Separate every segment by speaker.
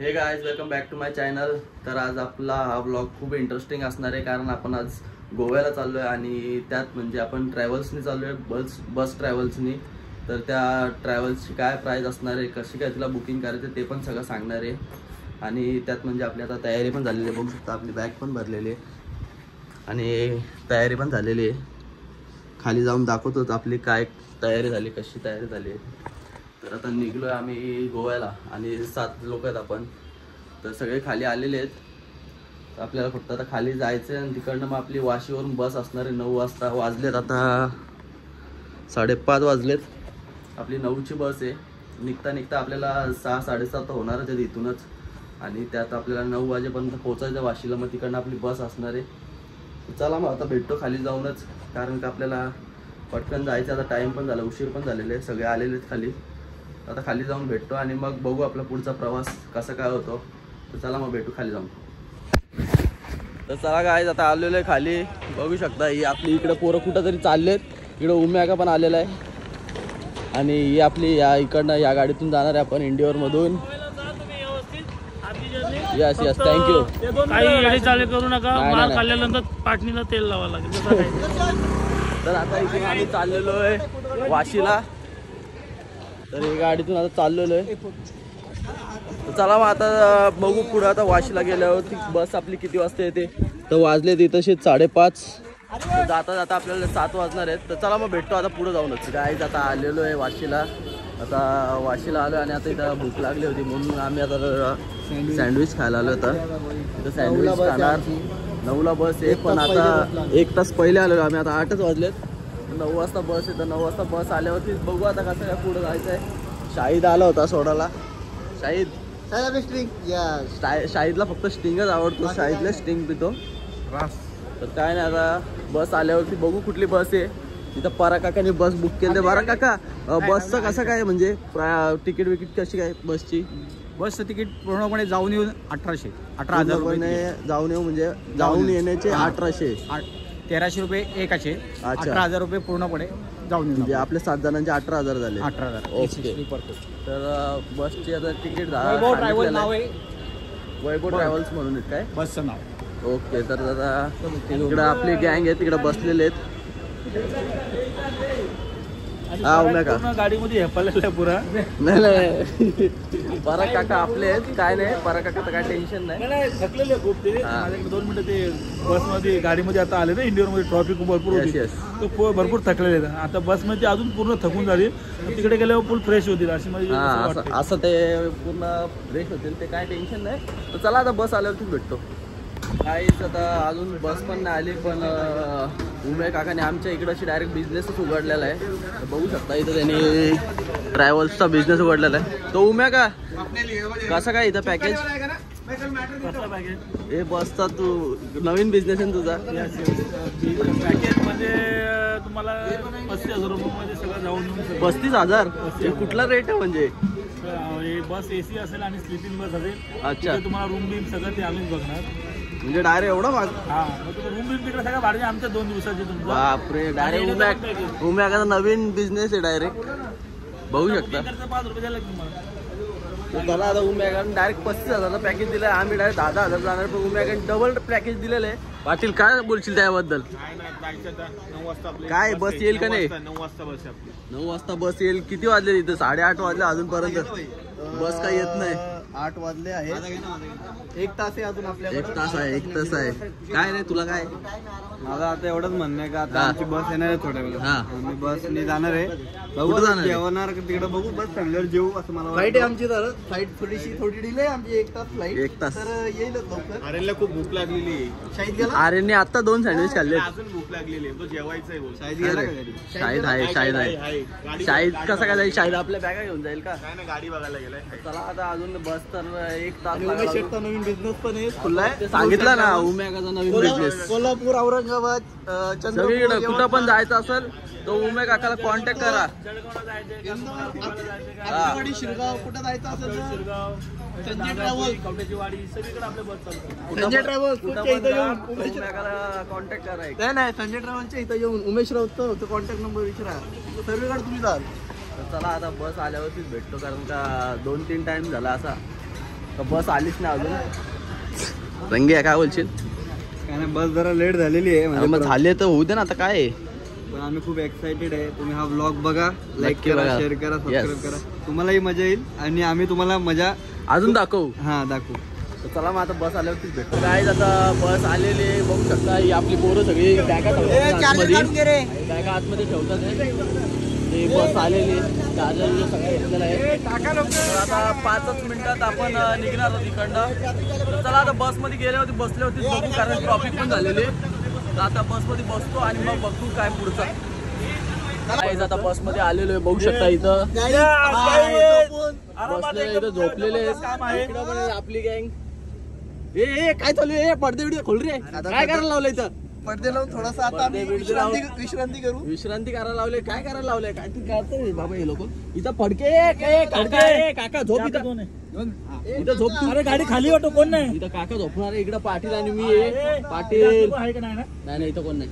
Speaker 1: हे guys, welcome back to my channel. तर आज आपला हा ब्लॉग खूप इंटरेस्टिंग असणार आहे, कारण आपण आज गोव्याला चाललो आहे आणि त्यात म्हणजे आपण ट्रॅव्हल्सनी चाललो आहे, बस ट्रॅव्हल्सनी। तर त्या ट्रॅव्हल्सची काय प्राइस असणार आहे, कशी काय तिला बुकिंग करायचं ते पण सगळं सांगणार आहे। आणि त्यात म्हणजे आपली आता तयारी पण झालेली आहे, बघू शकता आपली बॅग पण भरलेली आहे आणि तयारी पण झालेली आहे। खाली जाऊन दाखवतोच आपली काय तयारी झाली, कशी तयारी झाली आहे। तर आता निघलोय आम्ही गोव्याला आणि 7 लोक आहेत आपण। तर सगळे खाली आलेले आहेत, तर आपल्याला फक्त आता खाली जायचं आहे आणि तिकडनं मग आपली वाशीवरून बस असणार आहे। 9 वाजता वाजलेत, आता 5:30 वाजलेत। आपली 9ची बस आहे। निघता निघता आपल्याला 6-7:30 होणारच आहे इथूनच, आणि त्यात आपल्याला 9 वाजेपर्यंत पोहोचायचं वाशीला। मग तिकडनं आपली बस असणार आहे। चला मग आता भेटतो खाली जाऊनच, कारण का आपल्याला पटकन जायचं, आता टाईम पण झाला, उशीर पण झालेले आहे, सगळे आलेले आहेत खाली। आता खाली जाऊन भेटतो आणि मग बघू आपला पुढचा प्रवास कसा काय होतो। तर चला मग भेटू खाली जाऊन। तर चला गाईज, आता आलेलो आहे खाली, बघू शकता ही आपली इकडे पोरं कुठं तरी चाललेत। इकडे उम्यागा पण आलेला आहे आणि ही आपली या इकडनं या गाडीतून जाणार आहे आपण इंडिओर मधून। Yes yes, thank you.
Speaker 2: काही गाडी चालू करू नका, माल काढल्यानंतर पाटणीला तेल लावावं लागेल।
Speaker 1: तर आता इथून आम्ही चाललेलो आहे वाशीला। तर ही गाडीतून आता चाललेलो आहे। चला मग आता बघू पुढे, आता वाशीला गेल्यावरती बस आपली किती वाजता येते। तर वाजले तिथं 5:30, जाता जाता आपल्याला 7 वाजणार आहेत। तर चला मग भेटतो आता पुढे जाऊनच। गाईज आता आलेलो आहे वाशीला, आता वाशीला आलो आणि आता इथं भूक लागली होती म्हणून आम्ही आता सँडविच खायला आलो होता। तर सँडविच खाणार। 9ला बस आहे, पण आता 1 तास पहिले आलेलो आम्ही, आता 8च वाजलेत। 9 वाजता बस आहे, तर 9 वाजता बस आल्यावरती बघू आता कसं काय पुढे जायचं आहे। शाहीद आला होता सोडायला। शाहीदला फक्त स्टिंगच आवडतो, शाहीदला स्टिंग पितो। तर काय नाही, आता बस आल्यावरती बघू कुठली बस आहे। तिथं परा काकाने बस बुक केली। बरा काका, बसचं कसं काय म्हणजे तिकीट विकीट कशी काय बसची?
Speaker 2: बसचं तिकीट पूर्णपणे जाऊन येऊन 18,000 रुपये
Speaker 1: जाऊन येऊ, म्हणजे जाऊन येण्याचे 1800,
Speaker 2: 1300 रुपये एकाचे। 18,000 रुपये पूर्णपणे जाऊन येऊन,
Speaker 1: म्हणजे आपल्या 7 जणांचे 18,000 झाले।
Speaker 2: 18,000
Speaker 1: ओके। तर बसची आता तिकीट
Speaker 2: वैभव ट्रॅव्हल नाव आहे,
Speaker 1: वैभव ट्रॅव्हल्स म्हणून काय
Speaker 2: बसचं नाव।
Speaker 1: ओके। तर आता तिकडं आपली गँग आहे, तिकडे बसलेले आहेत। हा उम्यागा
Speaker 2: गाडीमध्ये हेपालेला पुरा
Speaker 1: नाही परा काका आपले आहेत, काय नाही परा काका, काय टेन्शन नाही।
Speaker 2: थकलेले खूप ते। माझ्याकडे 2 मिनिटं ते बसमध्ये गाडीमध्ये आता आले ना, इंडिओरमध्ये ट्रॉफिक भरपूर होती, तो भरपूर थकलेले आहेत। आता बसमध्ये अजून पूर्ण थकून झाली, तिकडे गेल्यावर फुल फ्रेश होतील अशी माझी
Speaker 1: असं ते पूर्ण फ्रेश होतील, ते काय टेन्शन नाही। तर चला आता बस आल्यावरतीच भेटतो। काहीच आता अजून बस पण नाही आली, पण उमे काकाने आमच्या इकडची डायरेक्ट बिझनेसच उघडलेला आहे। तर बघू शकता इथं त्यांनी ट्रॅव्हल्सचा बिझनेस उघडलेला आहे। तो उम्या का कसं काय इथं पॅकेज? हे बसचा तू नवीन बिझनेस आहे तुझा?
Speaker 2: पॅकेज म्हणजे तुम्हाला 35,000 रुपये सगळं जाऊन
Speaker 1: 35,000? कुठला रेट आहे म्हणजे?
Speaker 2: बस एसी असेल आणि स्लीपिंग बस असेल।
Speaker 1: अच्छा,
Speaker 2: तुम्हाला रूम बिम सगळं ते आम्हीच बघणार,
Speaker 1: म्हणजे डायरेक्ट एवढा भाग?
Speaker 2: हा, रूम बिम तिकडे सगळं भाडे आमच्या 2 दिवसाचे तुमचं।
Speaker 1: बापरे, डायरेक्ट उम्यागाचा नवीन बिझनेस आहे डायरेक्ट, बघू शकता।
Speaker 2: 5 रुपये द्यायला तुम्हाला।
Speaker 1: त्याला आता उम्यागाने डायरेक्ट 35,000चा पॅकेज दिला, आम्ही डायरेक्ट 10,000 जाणार, पण उम्यागाने डबल पॅकेज दिलेलं आहे। पाटील काय बोलशील त्याबद्दल? काय बस येईल का नाही?
Speaker 2: 9 वाजता बस आपली।
Speaker 1: 9 वाजता बस येईल। किती वाजले तिथं? 8:30 वाजले अजूनपर्यंत बस काय येत नाही।
Speaker 3: 8 वाजले आहेत, 1 तास आहे अजून आपल्याला।
Speaker 1: 1 तास आहे, 1 तास आहे। काय नाही तुला काय?
Speaker 3: माझं आता एवढंच म्हणणं आहे का आता आमची बस येणार आहे थोड्या वेळात, आम्ही बसने जाणार आहे।
Speaker 1: कुठं जाणार?
Speaker 3: जेवणार तिकडे बघू, बस चांगल्यावर जेवू असं मला फ्लाईट आहे आमची। तर फ्लाईट थोडी डिले आहे आमची, 1 तास फ्लाईट।
Speaker 1: 1 तास
Speaker 3: तर येईलच लवकर।
Speaker 2: आर्यनला खूप भूक लागलेली आहे,
Speaker 3: शाहीद गेला?
Speaker 1: आर्यनने आता 2 सँडविच खाल्ले।
Speaker 2: अजून भूक लागलेली आहे, तो जेवायचा आहे बोल।
Speaker 3: शाहीद गेला का घरी?
Speaker 1: शाहीद आहे, शाहीद आहे। शाहीद कसा काय जाईल? शाहीद आपल्या बॅगा घेऊन जाईल का?
Speaker 2: काय नाही, गाडी बघायला गेलाय।
Speaker 1: चला आता अजून बस तर 1 तास
Speaker 3: उमेश शेठचा नवीन बिझनेस पण आहे, खुला आहे।
Speaker 1: सांगितलं ना उम्यागाचा नवीन बिझनेस।
Speaker 3: कोल्हापूर, औरंगाबाद,
Speaker 1: सगळीकडे कुठं पण जायचं असेल तो उमे काकाला कॉन्टॅक्ट करा।
Speaker 3: आंबेवाडी, शिरगाव, कुठं जायचं असेल
Speaker 2: शिरगाव,
Speaker 3: संजय ट्रॅव्हल,
Speaker 2: कवट्याची वाडी, सगळीकडे आपल्या बस चालतात।
Speaker 3: संजय ट्रॅव्हल इथं येऊन
Speaker 1: कॉन्टॅक्ट करा।
Speaker 3: नाही संजय ट्रॅव्हलच्या इथं येऊन उमेश राऊतचा होतं कॉन्टॅक्ट नंबर विचारा, सर्वीकडे तुम्ही जाल।
Speaker 1: चला आता बस आल्यावरतीच भेटतो, कारण का 2-3 टाइम झाला असा बस आलीच ना अजून. रंगे काय बोलशील?
Speaker 3: काय नाही, बस जरा लेट झालेली आहे
Speaker 1: मग झाले तर होऊ दे ना, आता काय आहे.
Speaker 3: पण आम्ही खूप एक्साइटेड आहे. तुम्ही हा व्लॉग बघा, लाईक
Speaker 1: नक्की
Speaker 3: करा,
Speaker 1: बघा.
Speaker 3: शेअर करा, सबस्क्राईब
Speaker 1: Yes.
Speaker 3: करा. तुम्हालाही मजा येईल आणि आम्ही तुम्हाला मजा
Speaker 1: अजून दाखवू.
Speaker 3: दाखवू.
Speaker 1: तर चला मग आता बस आल्यावरतीच भेटतो. काय आता बस आलेली आहे, बघू शकता. ही आपली पोरं सगळी बॅगा बॅगा आतमध्ये ठेवतात. ते बस आलेली चार्जर सगळं घेतलेलं आहे. तर आता 5च मिनिटात आपण निघणार आहोत इकडनं. तर चला आता बसमध्ये गेले होते, बसले होते, बघू कारण ट्रॉफिक पण झालेली आहे. तर आता बसमध्ये बसतो आणि मग बघू काय पुढचं. आता बसमध्ये आलेलो आहे, बघू शकता. इथं बसले, इथं झोपलेले आहेत आपली गँग. ए काय चालू आहे? पडदे बिडदे खोल रे. काय करायला लावलं इथं?
Speaker 3: पडदे लावून थोडासा आता आम्ही विश्रांती करू.
Speaker 1: विश्रांती करायला लावले. काय करायला लावलंय? काय तू करतोय बाबा हे लोक इथं? फडके काका झोप इथं. इथं झोप तू.
Speaker 2: अरे गाडी खाली वाटतो, कोण नाही
Speaker 1: इथं काका झोपणार आहे. इकडं पाटील आणि मी आहे. पाटील
Speaker 2: आहे का नाही ना?
Speaker 1: नाही इथं कोण नाही.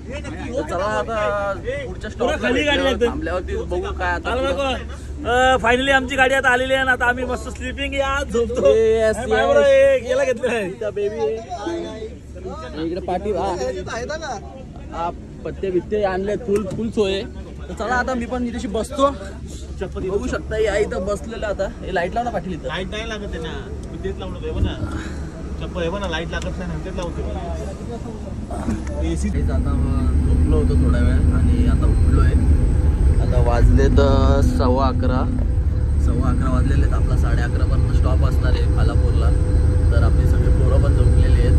Speaker 1: तर चला आता पुढच्या
Speaker 2: पुढं खाली गाडी
Speaker 1: स्टॉप
Speaker 2: लागते.
Speaker 1: थांबल्यावरती बघू काय आता.
Speaker 2: फायनली आमची गाडी आता आलेली आहे. आता आम्ही मस्त स्लीपिंग आज झोपतो.
Speaker 1: Yes, yes.
Speaker 2: गेला घेतलेला आहे.
Speaker 1: इथं बेबी आहे. इकडे पाटील. हा पत्ते बित्ते आणले, फुल सोय. तर चला आता मी पण इथे बसतो. बघू शकता या इथं बसलेलं. आता हे लाईट लावला पाटील. इथं
Speaker 2: लाईट नाही लागत ना, तेच लावलं ना. चप्पल आहे ना, लाईट लागत नाही, तेच लावतो.
Speaker 1: आता झोपलो होतो थोडा वेळ आणि आता उठलोय. आता वाजले तर 11:15 वाजलेले आहेत. आपला 11:30 पर्यंत स्टॉप असणार आहे खालापूरला. तर आपली सगळी पोरं पण झोपलेली आहेत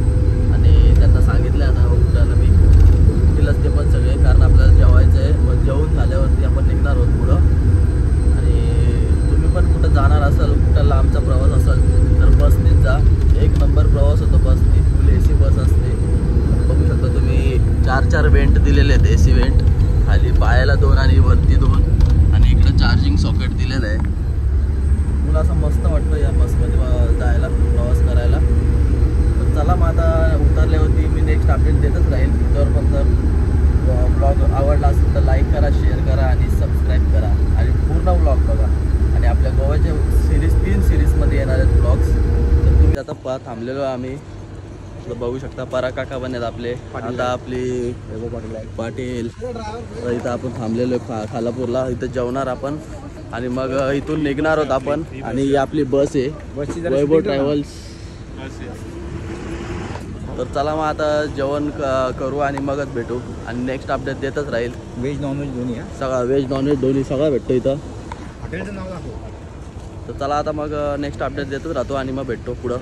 Speaker 1: आणि त्यांना सांगितलं आता उठायला. मी उठतीलच ते पण सगळे, कारण आपल्याला जेवायचं आहे. मग जेवून झाल्यावरती आपण निघणार आहोत पुढं. आणि तुम्ही पण कुठं जाणार असाल, कुठं लांबचा प्रवास असेल तर बसनीच जा. एक नंबर प्रवास होतो बसनी. फुल AC बस असते. बघू शकता तुम्ही 4 वेंट दिलेले आहेत. AC वेंट खाली पायाला 2 आणि वरती 2 आणि इकडं चार्जिंग सॉकेट दिलेलं आहे. मला असं मस्त वाटतं या बसमध्ये जायला, प्रवास करायला. तर चला मग आता उतरल्यावरती मी नेक्स्ट अपडेट देतच राहील. तर पण जर ब्लॉग आवडला असेल तर लाईक करा, शेअर करा आणि सबस्क्राईब करा आणि पूर्ण ब्लॉग बघा. आणि आपल्या गोव्याच्या 3 सिरीजमध्ये येणार आहेत ब्लॉग्स. तर तुम्ही आता थांबलेलो आम्ही. तर बघू शकता परा काका पण आहेत आपले. आता आपली पाटील. तर इथं आपण थांबलेलो आहे खालापूरला. इथं जेवणार आपण आणि मग इथून निघणार आहोत आपण. आणि ही आपली बस आहे, वैभव ट्रॅव्हल्स. तर चला मग आता जेवण करू आणि मगच भेटू आणि नेक्स्ट अपडेट देतच राहील.
Speaker 3: व्हेज नॉनव्हेज दोन्ही
Speaker 1: सगळं व्हेज नॉनव्हेज दोन्ही सगळं भेटतो इथं.
Speaker 3: हॉटेलचं नाव दाखव.
Speaker 1: तर चला आता मग नेक्स्ट अपडेट देतच राहतो आणि मग भेटतो पुढं.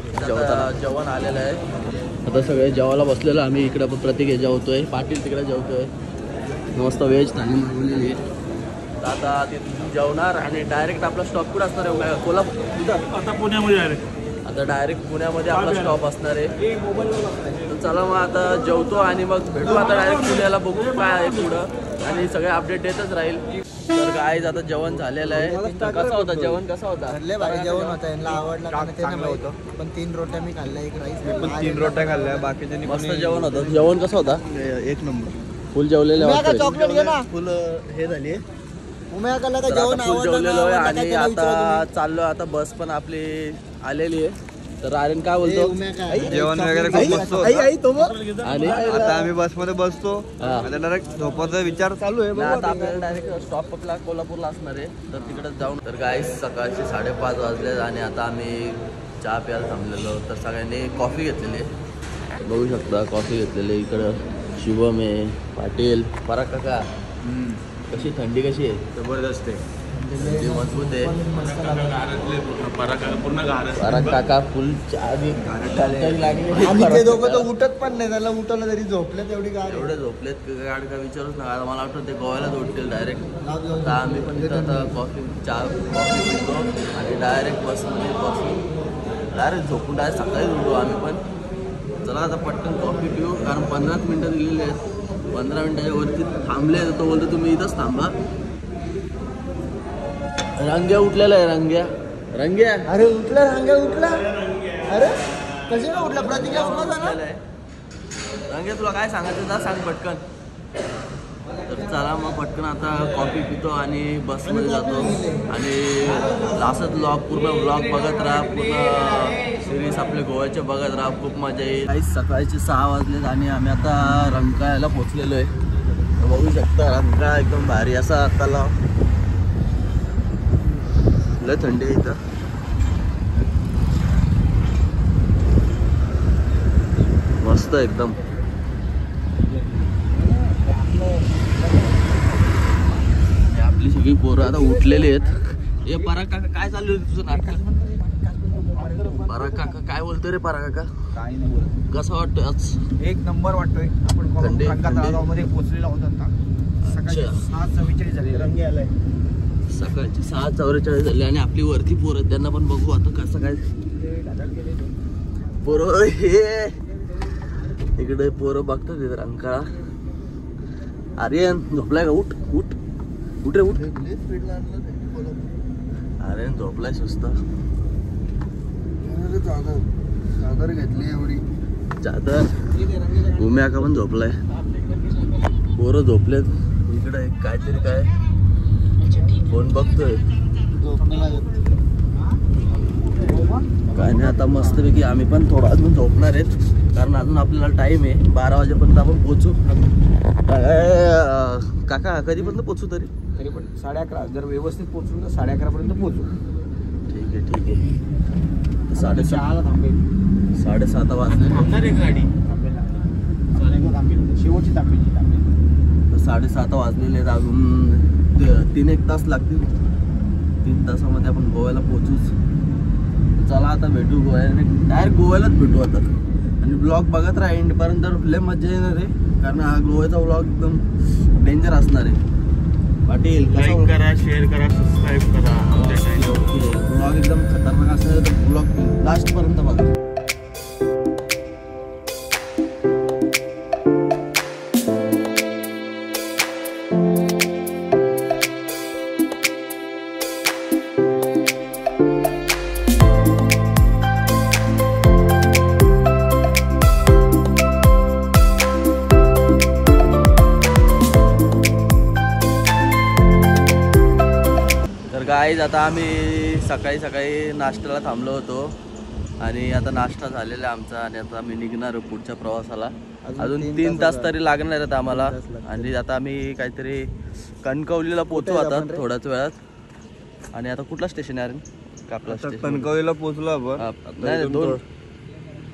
Speaker 1: जेवण आलेलं आहे. आता सगळे जेवायला बसलेलं. आम्ही इकडं पण प्रत्येक जेवतोय. पाटील तिकडे जेवतोय. मस्त व्हेज थाली मागवलेली आहे. तर आता तिथून जेवणार आणि डायरेक्ट आपला स्टॉप कुठं असणार आहे? कोल्हापूर. तिथं
Speaker 2: आता पुण्यामध्ये आले.
Speaker 1: आता डायरेक्ट पुण्यामध्ये आपला स्टॉप असणार आहे. तर चला मग आता जेवतो आणि मग भेटू आता डायरेक्ट पुण्याला. बघू काय आहे पुढं आणि सगळे अपडेट देतच राहील. तर गाईज आता जेवण झालेलं आहे. कसं होतं जेवण? कसं होतं?
Speaker 3: जेवण होतं. यांना आवडलं चांगलं होतं. पण 3 रोट्या मी खाल्ल्या, एक राईस. पण 3 रोट्या खाल्ल्या. बाकीच्या
Speaker 1: मस्त जेवण होतं. जेवण कसं होतं?
Speaker 3: एक नंबर.
Speaker 1: फुल जेवलेले
Speaker 3: चॉकलेट घे ना.
Speaker 1: फुल हे झाली.
Speaker 3: जेवण
Speaker 1: जेवलेलो आहे आणि आता चाललो. आता बस पण आपली आलेली आहे. तर आर्यन काय बोलतो?
Speaker 3: जेवण वगैरे खूप मस्त होतं.
Speaker 1: आणि
Speaker 3: आता आम्ही बसमध्ये बसतो. आता डायरेक्ट झोपायचा विचार चालू आहे.
Speaker 1: आता आपल्याला डायरेक्ट स्टॉप आपला कोल्हापूरला असणार आहे. तर तिकडे जाऊन. तर गाईस सकाळचे 5:30 वाजले आणि आता आम्ही चहा प्यायला थांबलेलो. तर सगळ्यांनी कॉफी घेतलेली आहे. बघू शकता कॉफी घेतलेली. इकडं शिवम आहे, पाटील, पराग काका. कशी थंडी कशी आहे?
Speaker 2: जबरदस्त आहे.
Speaker 1: थंडी मजबूत आहे.
Speaker 2: पूर्ण
Speaker 1: काका फुल
Speaker 3: आणि ते दोघं तर उठत पण नाही. त्याला उठवलं तरी झोपले तेवढी गाडी.
Speaker 1: एवढे झोपलेत गाड का विचारूच नका. मला वाटतं ते गोव्यालाच उठतील डायरेक्ट. तर आम्ही पण तिथं आता कॉफी पितो आणि डायरेक्ट बसमध्ये बसून डायरेक्ट झोपून डायरेक्ट सकाळी उठतो आम्ही पण. चला आता पटकन कॉफी पिऊ कारण 15 मिनटं दिलेली आहेत. 15 मिनटाच्या वरती थांबले. तो बोलतो तुम्ही इथंच थांबा. रंग्या उठलेला आहे. रंग्या
Speaker 3: अरे उठला. रंग्या उठला. अरे कशी ना उठला? प्रतिज्ञा उठला.
Speaker 1: रंग्या तुला काय सांगायचं जा सांग पटकन. तर चला मग पटकन आता कॉफी पितो आणि बसमध्ये जातो आणि असंच पूर्ण ब्लॉग बघत राहा. पूर्ण सिरीज आपले गोव्याचे बघत राहा, खूप मजा येईल. काही सकाळचे 6 वाजलेत आणि आम्ही आता रंकाळ्याला पोहोचलेलो आहे. बघू शकता रंकाळा एकदम भारी असा तलाव, लय थंडी आहे इथं. मस्त एकदम. आपली सगळी पोरं आता उठलेली आहेत. हे पराग काका काय चालू आहे तुझं नाटक? पराग काका काय बोलतोय रे? पराग काका
Speaker 3: काही नाही बोलत.
Speaker 1: कसं वाटतोय आज?
Speaker 3: एक नंबर वाटतोय. आपण तलावामध्ये पोहोचलेला होता आता. सकाळी 6:44 झाले. रंगी आलाय.
Speaker 1: सकाळची 6:44 झाले आणि आपली वरती पोरं आहेत, त्यांना पण बघू आता कसं काय. पोरं हे इकडे पोरं बघतात तिथे रंकाळा. आर्यन झोपलाय का? उठ उठ उठ रे उठ. आर्यन झोपलाय सुस्त.
Speaker 3: चादर घेतली एवढी.
Speaker 1: चादर उम्या का पण झोपलाय. पोरं झोपलेत. इकडे काहीतरी काय फोन बघतोय काय नाही. आता मस्तपैकी आम्ही पण थोडा अजून झोपणार आहेत, कारण अजून आपल्याला टाइम आहे. 12 वाजेपर्यंत आपण पोहोचू. काका कधीपर्यंत पोहोचू? तरी
Speaker 3: पण 11:30. जर व्यवस्थित पोहोचू तर 11:30 पर्यंत पोहोचू.
Speaker 1: ठीक आहे ठीक आहे. 6:30
Speaker 3: थांबेल.
Speaker 1: 7:30 वाजले.
Speaker 3: गाडी शेवटची थांबेल.
Speaker 1: 7:30 वाजलेले आहेत. अजून 3-1 तास लागतील. 3 तासामध्ये आपण गोव्याला पोहोचूच. चला आता भेटू गोव्याला. डायरेक्ट गोव्यालाच भेटू आता. आणि ब्लॉग बघत राहा एंडपर्यंत. लय मजा येणार आहे, कारण हा गोव्याचा ब्लॉग एकदम डेंजर असणार आहे. पाटील
Speaker 2: लाईक करा, शेअर करा, सबस्क्राईब करा.
Speaker 1: ओके. ब्लॉग एकदम खतरनाक असणार आहे, तर ब्लॉग लास्टपर्यंत बघा. गाईज आता आम्ही सकाळी नाश्त्याला थांबलो होतो आणि आता नाश्ता झालेला आहे आमचा आणि आता आम्ही निघणार पुढच्या प्रवासाला. अजून 3 तास तरी लागणार आहेत आम्हाला. आणि आता आम्ही काहीतरी कणकवलीला पोहोचू आता थोड्याच वेळात. आणि आता कुठला स्टेशन आहे? कापला स्टेशन.
Speaker 3: कणकवलीला पोहोचलो आपण.
Speaker 1: नाही 2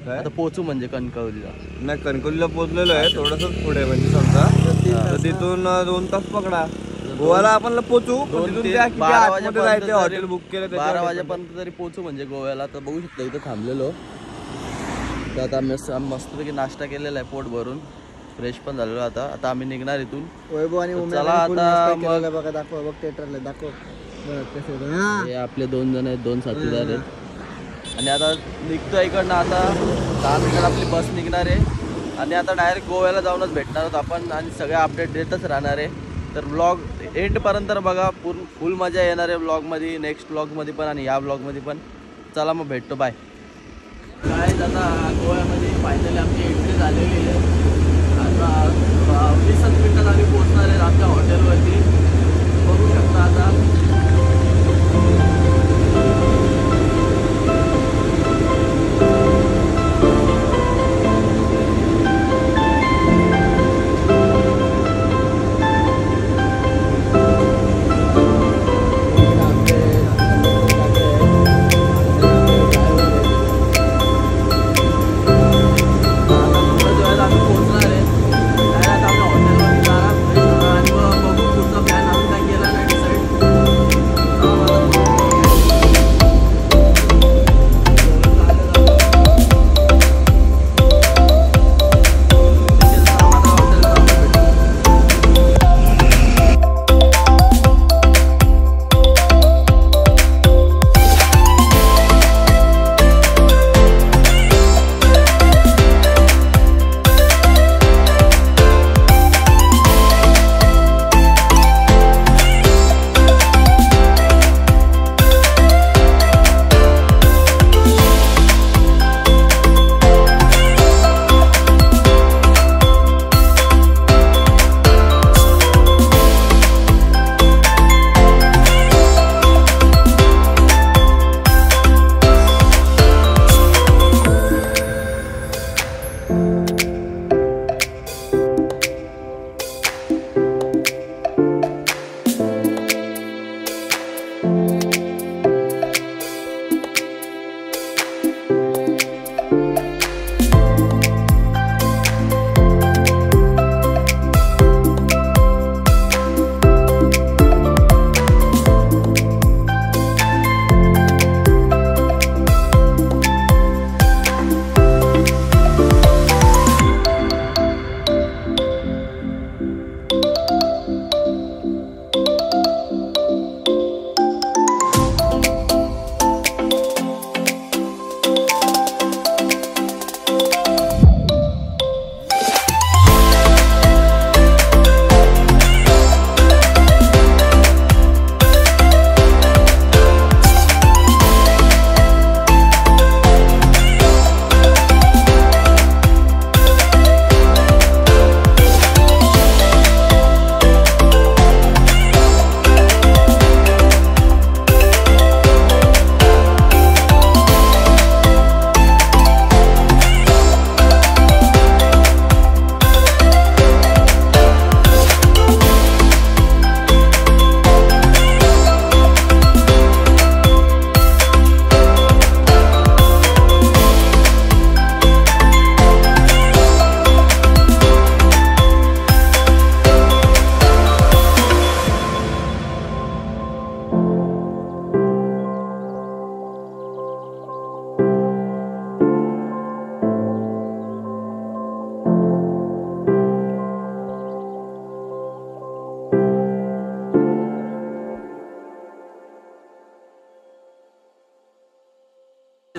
Speaker 1: आता पोहोचू म्हणजे कणकवलीला.
Speaker 3: नाही कणकवलीला पोहोचलेलो आहे. थोडंसं पुढे म्हणजे समजा तिथून 2 तास पकडा. गोव्याला आपण पोहोचू.
Speaker 1: 12 वाजेपर्यंत
Speaker 3: हॉटेल बुक केलं.
Speaker 1: 12 वाजेपर्यंत तरी पोहोचू म्हणजे गोव्याला. तर बघू शकता इथं थांबलेलो. तर आता मस्तपैकी नाश्ता केलेला आहे, पोट भरून फ्रेश पण झालेलो. आता आम्ही निघणार इथून. चला आता
Speaker 3: बघा दाखव. बघ थिएटरला दाखव.
Speaker 1: हे आपले 2 जण आहेत, 2 साथीदार आहेत. आणि आता निघतो इकडनं. आता 10 मिनिटात आपली बस निघणार आहे आणि आता डायरेक्ट गोव्याला जाऊनच भेटणार आहोत आपण. आणि सगळे अपडेट देतच राहणार आहे. तर ब्लॉग एंडपर्यंत बघा. फुल मजा येणार आहे ब्लॉगमध्ये, नेक्स्ट ब्लॉगमध्ये पण आणि या ब्लॉगमध्ये पण. चला मग भेटतो. बाय. काय आता गोव्यामध्ये फायनली आमची एंट्री झालेली आहे. आता 20 मिनिटात आम्ही पोहोचणार आहे आमच्या हॉटेलवरती. बघू शकता आता.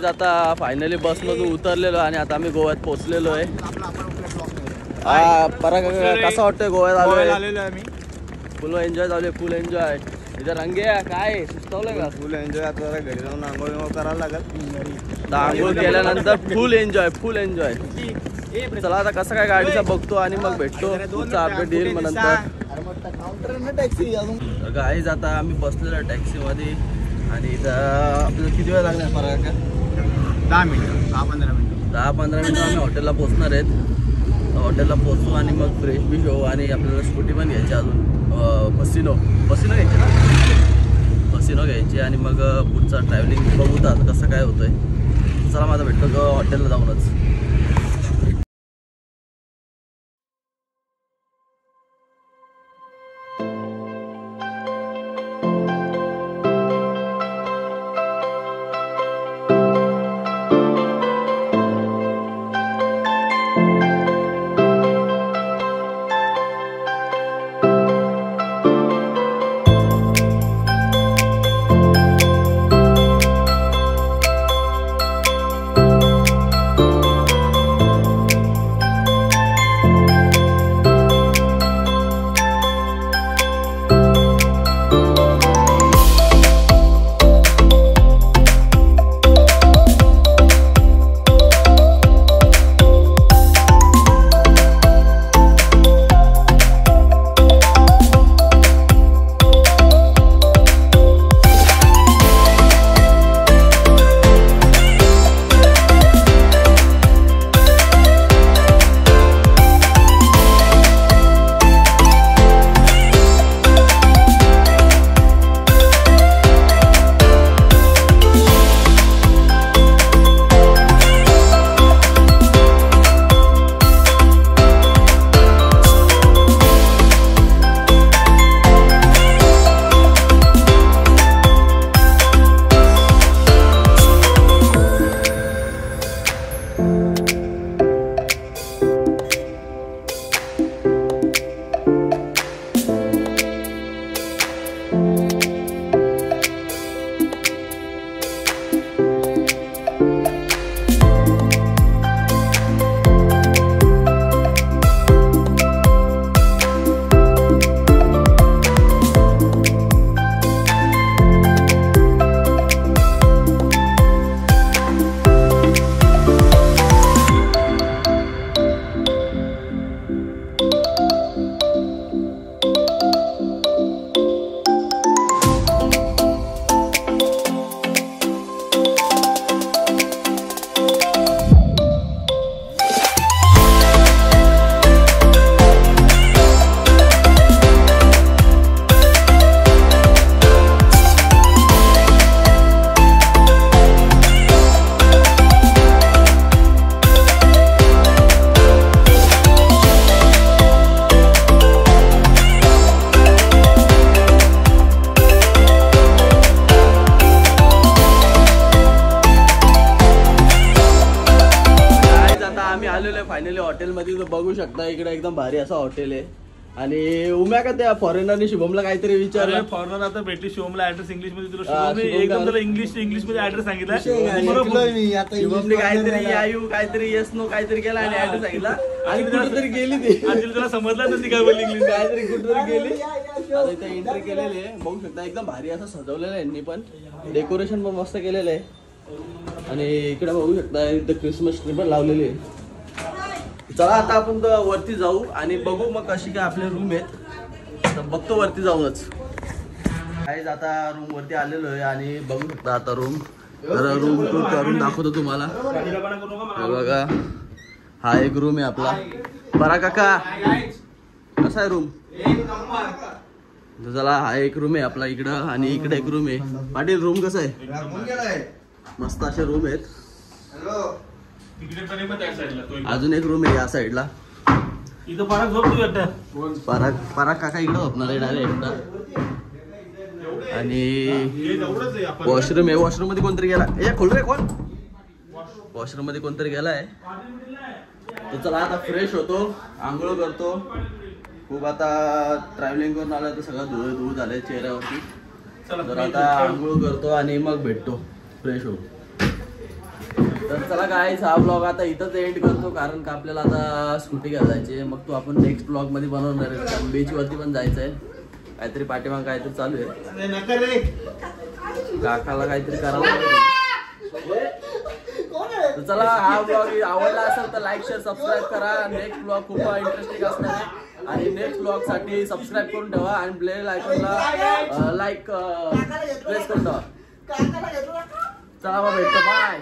Speaker 1: आता फायनली बसमधून उतरलेलो आणि आता आम्ही गोव्यात पोहोचलेलो आहे. पराग कसा वाटतोय गोव्यात आलेलो आम्ही? फुल एन्जॉय चालू आहे, फुल एन्जॉय. इथे रंगे काय सुचवलं का? फुल एन्जॉय. आता घरी जाऊन आंघोळ करायला लागत. आंघोळ केल्यानंतर फुल एन्जॉय, फुल एन्जॉय. चला आता कसं काय गाडीचा बघतो आणि मग भेटतो. पुढचा अपडेट येईल मग नंतर. गाईज आता आम्ही बसलेलो टॅक्सीमध्ये आणि इथं आपल्याला किती वेळ लागणार पराग का?
Speaker 3: 10 मिनिटं, 10-15 मिनिटं.
Speaker 1: 10-15 मिनिटं आम्ही हॉटेलला पोहोचणार आहेत. हॉटेलला पोहोचू आणि मग फ्रेश बिश होऊ आणि आपल्याला स्कूटी पण घ्यायची अजून. बसिनो घ्यायची ना, बसिनो घ्यायची आणि मग पुढचा ट्रॅव्हलिंग बघू तर कसं काय होतंय. चला माझा भेटतो हॉटेलला जाऊनच. फायनली हॉटेलमध्ये बघू शकता. इकडे एकदम भारी असं हॉटेल आहे. आणि उम्या का त्या फॉरेनरने शुभमला काहीतरी विचारलं.
Speaker 2: फॉरेनर आता भेटली शुभमला ऍड्रेस इंग्लिश मध्ये तुला एकदम त्याला इंग्लिश मध्ये ऍड्रेस सांगितला.
Speaker 1: शुभमने काहीतरी आयु काहीतरी येस नो काहीतरी केला आणि ऍड्रेस सांगितला आणि कुठेतरी गेली ती.
Speaker 2: त्याला समजलं तर ती काय बोलली इंग्लिश
Speaker 1: काहीतरी कुठेतरी गेली. आता इथे एंट्री केलेली आहे बघू शकता. एकदम भारी असं सजवलेलं आहे यांनी पण. डेकोरेशन पण मस्त केलेलं आहे. आणि इकडे बघू शकता इथं क्रिसमस ट्री पण लावलेली आहे. चला आता आपण वरती जाऊ आणि बघू मग कशी काय आपले रूम आहेत. तर बघतो वरती जाऊनच. काहीच आता रूम वरती आलेलो आहे आणि बघू शकता आता रूम. तर रूम टूर करून दाखवतो तुम्हाला. बघा हा एक रूम आहे आपला. बरा काका कसा आहे रूम? चला हा एक रूम आहे आपला इकडं आणि इकडे एक रूम आहे. पाटील रूम कसा आहे? मस्त असे रूम आहेत. अजून एक रूम आहे या साईडला. पराग काका इकडं झोपणार आहे डायरेक्ट. आणि वॉशरूम आहे. वॉशरूम मध्ये कोणतरी गेला. ए खोल रे कोण? वॉशरूम मध्ये कोणतरी गेलाय. तर चला आता फ्रेश होतो, आंघोळ करतो. खूप आता ट्रॅव्हलिंग करून आलं तर सगळं धूळ झालंय चेहऱ्यावरती. तर आता आंघोळ करतो आणि मग भेटतो, फ्रेश होऊ. तर चला गाईज हा ब्लॉग आता इथंच एंड करतो, कारण का आपल्याला आता स्कूटी घ्यायला जायची, मग तो आपण नेक्स्ट ब्लॉग मध्ये बनवणार आहे. बीच वरती पण जायचंय, काहीतरी पाठीमाग काहीतरी चालू आहे, काकाला काहीतरी करावं. तर चला हा ब्लॉग आवडला असेल तर लाईक शेअर सबस्क्राईब करा. नेक्स्ट ब्लॉग खूप इंटरेस्टिंग असणार आहे आणि नेक्स्ट ब्लॉग साठी सबस्क्राईब करून ठेवा आणि बेल आयकॉनला लाईक प्रेस करून ठेवा. चला मग भेटतो, बाय.